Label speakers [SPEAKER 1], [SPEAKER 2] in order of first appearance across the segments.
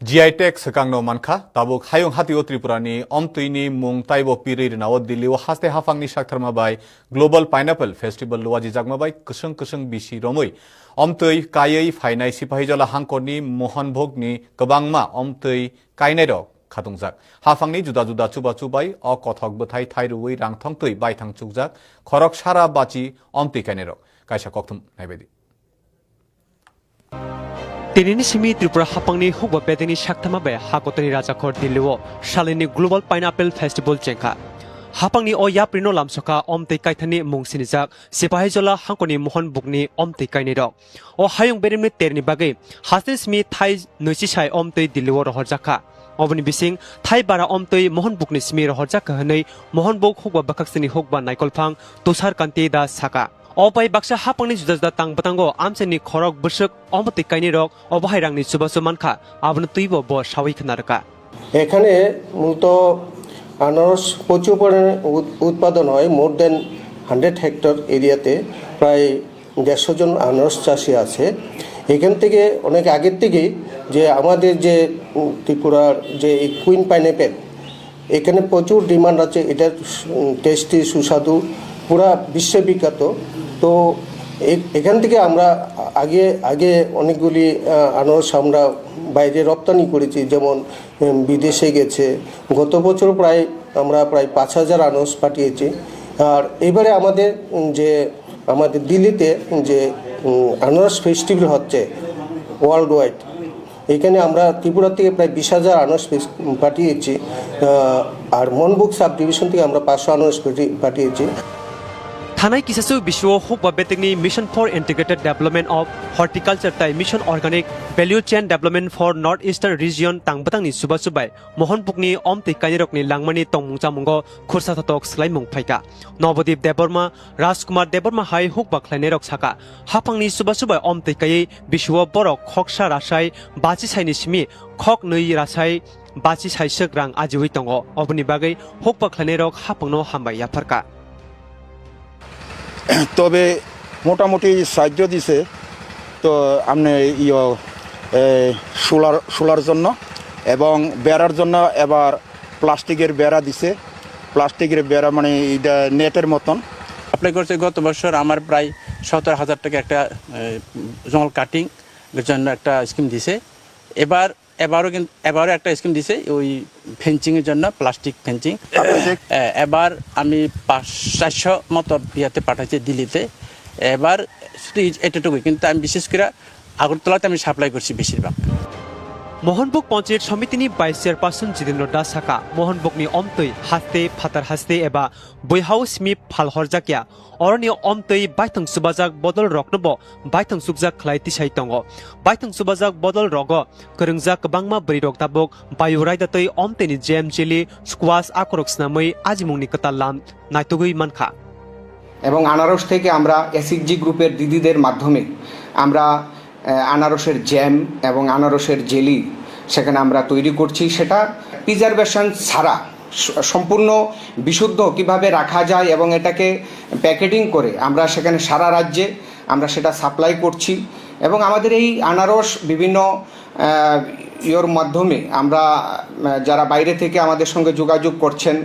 [SPEAKER 1] GI Tech sekangno mankha tabuk hayung hati o Tripurani omtuini mung taibo piri rinawo Delhi o haste hafangni saktharma bai Global Pineapple Festival luaji jagma bai kusung bisi romoi omtui kayai phainai sipahijala hangkoni Mohan Bhogni kabangma omtui kainai rok khatungjak hafangni juda chuba chubai o kothok bthai thairuwi rangthongtui baithang chukjak khorok sara bachi omtui kainai rok kaisa kokthum naibedi
[SPEAKER 2] Tinini simi Tripura hapangni hukba bedeni shaktama be hakotani rajakhor Delhi shalini Global Pineapple Festival chengka hapangni o yaprino lamsoka omtei kaithani mungsinijak sipahijola hangkoni Mohan Bhogni omtei kaini rok o hayung berimni terni bagai hastin simi thai noisi sai omtei Delhi rohorjaka oboni bising thai bara omtei Mohan Bhogni simi rohorjaka hanei Mohan Bhog hukba bakaksini hukba naikolphang tushar kanti da saka Opai baksa hapangni juda tang batango amseni khorok busuk omti kaini rok obahairangni subasu mankha abnu tuibo bo sawi khnarka
[SPEAKER 3] এখানে মূলত আনারস প্রচুর পরিমাণে উৎপাদন হয় মোর দেন 100 hectare এরিয়াতে প্রায় 150 জন আনারস চাষী আছে এখান থেকে অনেক আগের থেকেই যে আমাদের যে ত্রিপুরার যে কুইন পাইনঅ্যাপেল এখানে প্রচুর ডিমান্ড আছে এটা টেস্টি সুস্বাদু পুরা বিশ্ববিখ্যাত তো এখান থেকে আমরা আগে অনেকগুলি আনারস আমরা বাইরে রপ্তানি করেছি যেমন বিদেশে গেছে গত বছর আমরা প্রায় 5000 আনারস পাঠিয়েছি আর এবারে আমাদের দিল্লিতে যে আনারস ফেস্টিভ্যাল হচ্ছে ওয়ার্ল্ড ওয়াইড এখানে আমরা ত্রিপুরা থেকে প্রায় 20000 আনারস পাঠিয়েছি আর মনবুক সাব ডিভিশন থেকে আমরা 500 আনারস পাঠিয়েছি
[SPEAKER 2] Thanai kisasu biswo hukba betekni Mission for Integrated Development of Horticulture tai Mission Organic Value Chain Development for Northeastern Region tangbatangni subasubai Mohan Bhogni omtei kainirokni langmani tongmungchamungo khursa thotok slaimung phaika Nobodip Deborma Rajkumar Deborma hai hukba khlainirok saka hapangni subasubai omtei kai biswo borok khoksa rasai bachi saini simi khok nui rasai bachi saisek rang ajiwi tongo obni bagai hukba khlainirok hapangno hambai yafarka
[SPEAKER 4] তবে মোটামুটি সাহায্য দিছে তো আপনি solar জন্য এবং বেড়ার জন্য এবার প্লাস্টিকের বেড়া দিছে প্লাস্টিকের বেড়া মানে এটা নেটের মতন
[SPEAKER 5] অ্যাপ্লাই করছে গত বছর আমার প্রায় 17,000 টাকা একটা জঙ্গল কাটিং এর জন্য একটা স্কিম দিছে এবারও একটা স্কিম দিছে ওই ফেন্সিং এর জন্য প্লাস্টিক ফেন্সিং এবার আমি 500-400 মতো বিয়াতে পাঠাইছি দিল্লিতে এবার শুধু এতটুকুই কিন্তু আমি বিশেষ করে আগরতলাতে আমি সাপ্লাই করছি বেশিরভাগ
[SPEAKER 2] Mohan Bhog Panchayat Samitini Vice Chairperson Jitendra Das Saka Mohan Bhogni omtei haste phatar haste eba boihau smi phalhorjakya oroni omtei baithang subajak bodol roknobo baithang subjak khlaiti saitongo baithang subajak bodol rogo korungjak bangma bri roktabok bayuraidatoi omteni jam chili squash akorok snamoi ajimungni katalam naitugui mankha
[SPEAKER 6] এবং আনারস থেকে আমরা SHG গ্রুপের দিদিদের মাধ্যমে আমরা আনারসের jam এবং আনারসের জেলি সেখানে আমরা তৈরি করছি সেটা প্রিজারভেশন ছাড়া সম্পূর্ণ বিশুদ্ধ কিভাবে রাখা যায় এবং এটাকে প্যাকেটিং করে আমরা সেখানে সারা রাজ্যে আমরা সেটা সাপ্লাই করছি এবং আমাদের এই আনারস বিভিন্ন ইয়ের মাধ্যমে আমরা যারা বাইরে থেকে আমাদের সঙ্গে যোগাযোগ করছেন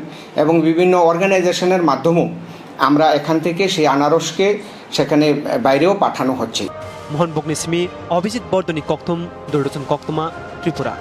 [SPEAKER 6] এবং বিভিন্ন অর্গানাইজেশনের মাধ্যমেও আমরা এখান থেকে সেই আনারসকে সেখানে বাইরেও পাঠানো হচ্ছে
[SPEAKER 2] Mohan Bhogni simi Abhijit Bordoni Kokthum Durdochan Koktuma Tripura